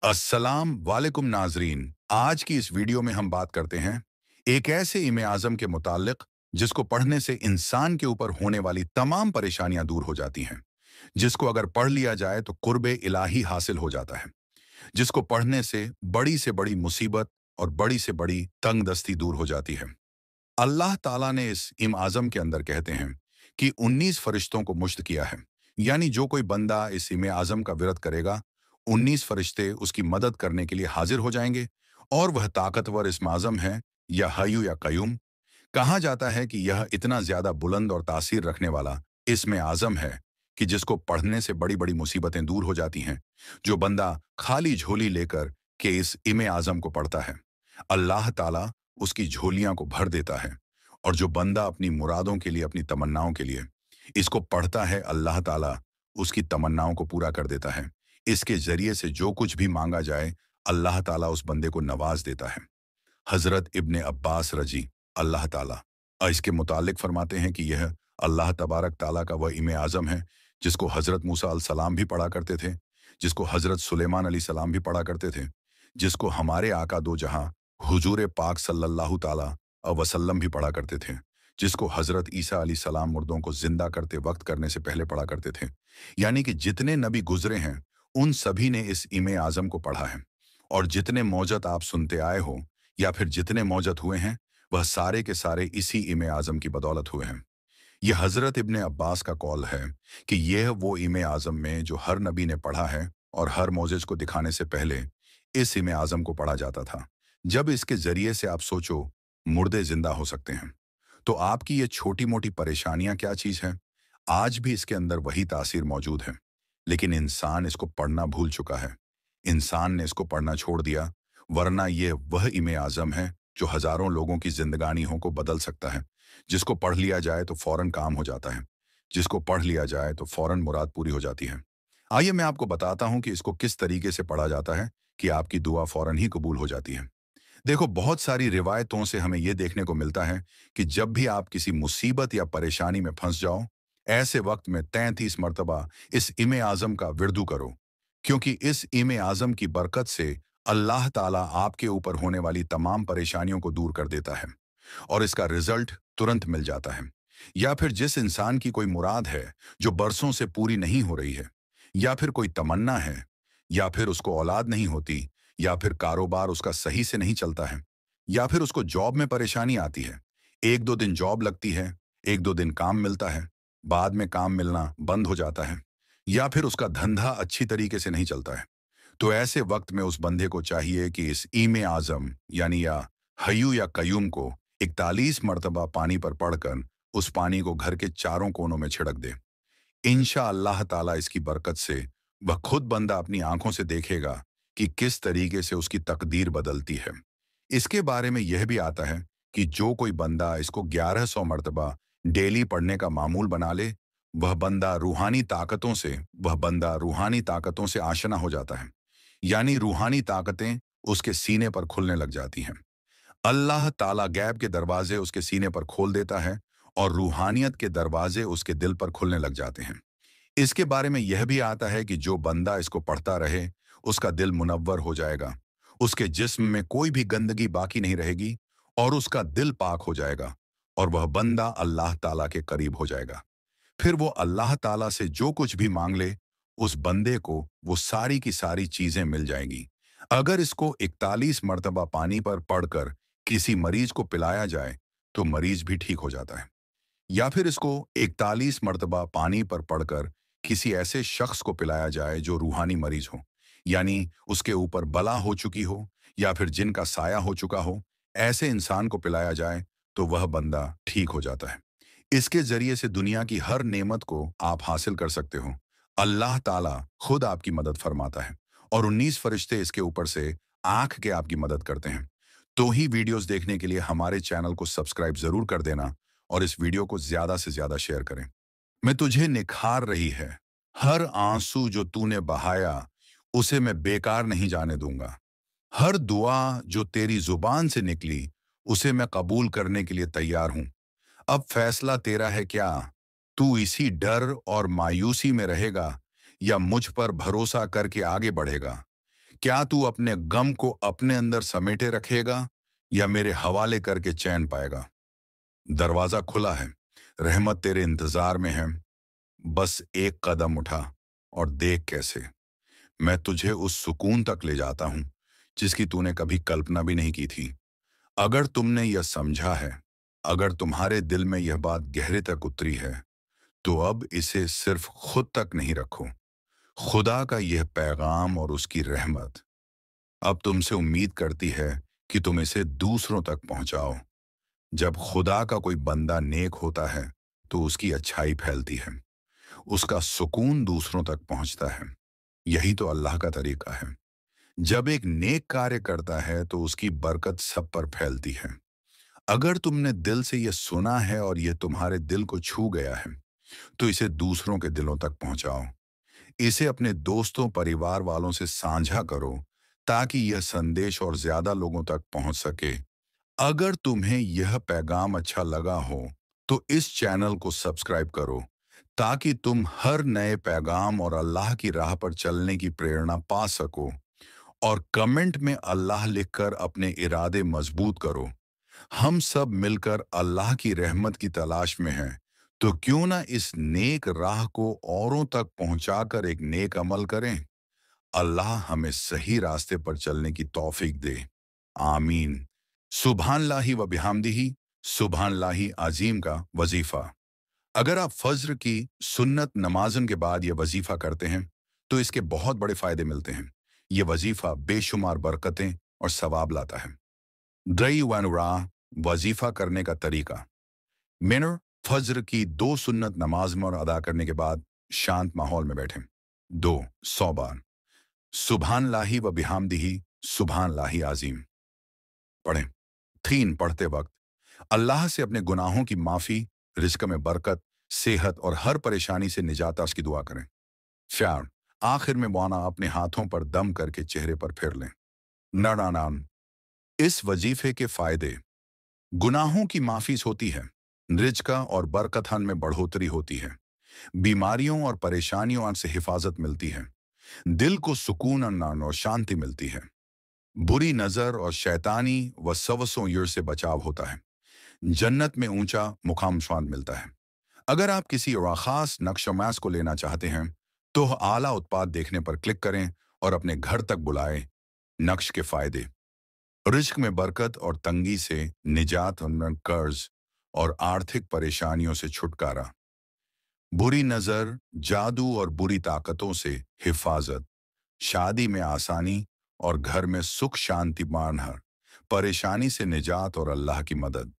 अस्सलाम वालेकुम नाजरीन। आज की इस वीडियो में हम बात करते हैं एक ऐसे इमे आज़म के मुतालिक जिसको पढ़ने से इंसान के ऊपर होने वाली तमाम परेशानियां दूर हो जाती हैं, जिसको अगर पढ़ लिया जाए तो कुर्बे इलाही हासिल हो जाता है, जिसको पढ़ने से बड़ी मुसीबत और बड़ी से बड़ी तंगदस्ती दूर हो जाती है। अल्लाह ताला ने इस इम आज़म के अंदर कहते हैं कि 19 फरिश्तों को मुश्त किया है, यानी जो कोई बंदा इस इमे आज़म का विरत करेगा 19 फरिश्ते उसकी मदद करने के लिए हाजिर हो जाएंगे। और वह ताकतवर इस्म आज़म है, या हय्यू या कयूम। कहा जाता है कि यह इतना ज्यादा बुलंद और तासीर रखने वाला इस्म आज़म है कि जिसको पढ़ने से बड़ी बड़ी मुसीबतें दूर हो जाती हैं। जो बंदा खाली झोली लेकर के इस इमे आज़म को पढ़ता है, अल्लाह ताला उसकी झोलियां को भर देता है। और जो बंदा अपनी मुरादों के लिए, अपनी तमन्नाओं के लिए इसको पढ़ता है, अल्लाह ताला उसकी तमन्नाओं को पूरा कर देता है। इसके जरिए से जो कुछ भी मांगा जाए, अल्लाह ताला उस बंदे को नवाज देता है। हजरत इब्ने अब्बास रजी अल्लाह ताला इसके मुतालिक फरमाते हैं कि यह अल्लाह तबारक ताला का वह इमे आज़म है जिसको हजरत मूसा अलैहिस्सलाम भी पढ़ा करते थे, जिसको हजरत सुलेमान अलैहिस्सलाम भी पढ़ा करते थे, जिसको हमारे आका दो जहां हुजूर पाक सल्लल्लाहु ताला वसल्लम भी पढ़ा करते थे, जिसको हजरत ईसा अलैहिस्सलाम मुर्दों को जिंदा करते वक्त करने से पहले पढ़ा करते थे। यानी कि जितने नबी गुजरे हैं उन सभी ने इस इमे आज़म को पढ़ा है। और जितने मौजत आप सुनते आए हो या फिर जितने मौजत हुए हैं, वह सारे के सारे इसी इमे आज़म की बदौलत हुए हैं। यह हजरत इब्ने अब्बास का कौल है कि यह वो इमे आज़म में जो हर नबी ने पढ़ा है, और हर मौजिज़ को दिखाने से पहले इस इमे आज़म को पढ़ा जाता था। जब इसके जरिए से आप सोचो मुर्दे जिंदा हो सकते हैं, तो आपकी ये छोटी मोटी परेशानियां क्या चीज़ है। आज भी इसके अंदर वही तासीर मौजूद है, लेकिन इंसान इसको पढ़ना भूल चुका है। इंसान ने इसको पढ़ना छोड़ दिया, वरना यह वह इमे आज़म है जो हजारों लोगों की जिंदगानियों को बदल सकता है। जिसको पढ़ लिया जाए तो फौरन काम हो जाता है, जिसको पढ़ लिया जाए तो फौरन मुराद पूरी हो जाती है। आइए मैं आपको बताता हूं कि इसको किस तरीके से पढ़ा जाता है कि आपकी दुआ फौरन ही कबूल हो जाती है। देखो, बहुत सारी रिवायतों से हमें यह देखने को मिलता है कि जब भी आप किसी मुसीबत या परेशानी में फंस जाओ, ऐसे वक्त में 33 मरतबा इस इमे आज़म का विर्दू करो, क्योंकि इस इमे आज़म की बरकत से अल्लाह ताला आपके ऊपर होने वाली तमाम परेशानियों को दूर कर देता है और इसका रिजल्ट तुरंत मिल जाता है। या फिर जिस इंसान की कोई मुराद है जो बरसों से पूरी नहीं हो रही है, या फिर कोई तमन्ना है, या फिर उसको औलाद नहीं होती, या फिर कारोबार उसका सही से नहीं चलता है, या फिर उसको जॉब में परेशानी आती है, एक दो दिन जॉब लगती है, एक दो दिन काम मिलता है, बाद में काम मिलना बंद हो जाता है, या फिर उसका धंधा अच्छी तरीके से नहीं चलता है, तो ऐसे वक्त में उस बंदे को चाहिए कि इस ईमे आज़म यानी या हय्यू या कयूम को 41 मरतबा पानी पर पढ़कर उस पानी को घर के चारों कोनों में छिड़क दे। इंशा अल्लाह ताला इसकी बरकत से वह खुद बंदा अपनी आंखों से देखेगा कि किस तरीके से उसकी तकदीर बदलती है। इसके बारे में यह भी आता है कि जो कोई बंदा इसको 1100 मरतबा डेली पढ़ने का मामूल बना ले, वह बंदा रूहानी ताकतों से आशना हो जाता है। यानी रूहानी ताकतें उसके सीने पर खुलने लग जाती हैं। अल्लाह ताला गैब के दरवाजे उसके सीने पर खोल देता है और रूहानियत के दरवाजे उसके दिल पर खुलने लग जाते हैं। इसके बारे में यह भी आता है कि जो बंदा इसको पढ़ता रहे, उसका दिल मुनव्वर हो जाएगा, उसके जिस्म में कोई भी गंदगी बाकी नहीं रहेगी और उसका दिल पाक हो जाएगा और वह बंदा अल्लाह ताला के करीब हो जाएगा। फिर वो अल्लाह ताला से जो कुछ भी मांग ले, उस बंदे को वो सारी की सारी चीजें मिल जाएंगी। अगर इसको 41 मरतबा पानी पर पढ़कर किसी मरीज को पिलाया जाए तो मरीज भी ठीक हो जाता है। या फिर इसको 41 मरतबा पानी पर पढ़कर किसी ऐसे शख्स को पिलाया जाए जो रूहानी मरीज हो, यानी उसके ऊपर बला हो चुकी हो या फिर जिनका साया हो चुका हो, ऐसे इंसान को पिलाया जाए तो वह बंदा ठीक हो जाता है। इसके जरिए से दुनिया की हर नेमत को आप हासिल कर सकते हो। अल्लाह ताला खुद आपकी मदद फरमाता है और 19 फरिश्ते इसके ऊपर से आंख के आपकी मदद करते हैं। तो ही वीडियोस देखने के लिए हमारे चैनल को सब्सक्राइब जरूर कर देना और इस वीडियो को ज्यादा से ज्यादा शेयर करें। मैं तुझे निखार रही है, हर आंसू जो तूने बहाया उसे मैं बेकार नहीं जाने दूंगा। हर दुआ जो तेरी जुबान से निकली उसे मैं कबूल करने के लिए तैयार हूं। अब फैसला तेरा है क्या, तू इसी डर और मायूसी में रहेगा या मुझ पर भरोसा करके आगे बढ़ेगा। क्या तू अपने गम को अपने अंदर समेटे रखेगा या मेरे हवाले करके चैन पाएगा? दरवाजा खुला है, रहमत तेरे इंतजार में है। बस एक कदम उठा और देख कैसे मैं तुझे उस सुकून तक ले जाता हूं जिसकी तूने कभी कल्पना भी नहीं की थी। अगर तुमने यह समझा है, अगर तुम्हारे दिल में यह बात गहरे तक उतरी है, तो अब इसे सिर्फ खुद तक नहीं रखो। खुदा का यह पैगाम और उसकी रहमत अब तुमसे उम्मीद करती है कि तुम इसे दूसरों तक पहुंचाओ। जब खुदा का कोई बंदा नेक होता है तो उसकी अच्छाई फैलती है, उसका सुकून दूसरों तक पहुंचता है। यही तो अल्लाह का तरीका है। जब एक नेक कार्य करता है तो उसकी बरकत सब पर फैलती है। अगर तुमने दिल से यह सुना है और यह तुम्हारे दिल को छू गया है, तो इसे दूसरों के दिलों तक पहुंचाओ। इसे अपने दोस्तों परिवार वालों से साझा करो ताकि यह संदेश और ज्यादा लोगों तक पहुंच सके। अगर तुम्हें यह पैगाम अच्छा लगा हो तो इस चैनल को सब्सक्राइब करो ताकि तुम हर नए पैगाम और अल्लाह की राह पर चलने की प्रेरणा पा सको। और कमेंट में अल्लाह लिखकर अपने इरादे मजबूत करो। हम सब मिलकर अल्लाह की रहमत की तलाश में हैं, तो क्यों ना इस नेक राह को औरों तक पहुंचाकर एक नेक अमल करें। अल्लाह हमें सही रास्ते पर चलने की तौफीक दे। आमीन। सुभानल्लाहि व बिहामदिही, सुभानल्लाहि अजीम का वजीफा। अगर आप फज्र की सुन्नत नमाजन के बाद यह वजीफा करते हैं तो इसके बहुत बड़े फायदे मिलते हैं। यह वजीफा बेशुमार बरकतें और सवाब लाता है। ड्रई वनरा वजीफा करने का तरीका। मिनर फज्र की 2 सुन्नत नमाज में और अदा करने के बाद शांत माहौल में बैठें। 2 100 बार सुभान लाही व बिहामदिही, सुभान लाही आजीम पढ़ें। 3 पढ़ते वक्त अल्लाह से अपने गुनाहों की माफी, रिज्क में बरकत, सेहत और हर परेशानी से निजात की दुआ करें। 4 आखिर में मौना अपने हाथों पर दम करके चेहरे पर फेर लें। नड़ानान इस वजीफे के फायदे। गुनाहों की माफी होती है, रिज्क और बरकतन में बढ़ोतरी होती है, बीमारियों और परेशानियों से हिफाजत मिलती है, दिल को सुकून और शांति मिलती है, बुरी नजर और शैतानी व सवसों यूर से बचाव होता है, जन्नत में ऊंचा मुकाम स्वाद मिलता है। अगर आप किसी और खास नक्शमास को लेना चाहते हैं तो आला उत्पाद देखने पर क्लिक करें और अपने घर तक बुलाएं। नक्श के फायदे। रिज्क में बरकत और तंगी से निजात, कर्ज और आर्थिक परेशानियों से छुटकारा, बुरी नजर, जादू और बुरी ताकतों से हिफाजत, शादी में आसानी और घर में सुख शांति मानहर, परेशानी से निजात और अल्लाह की मदद।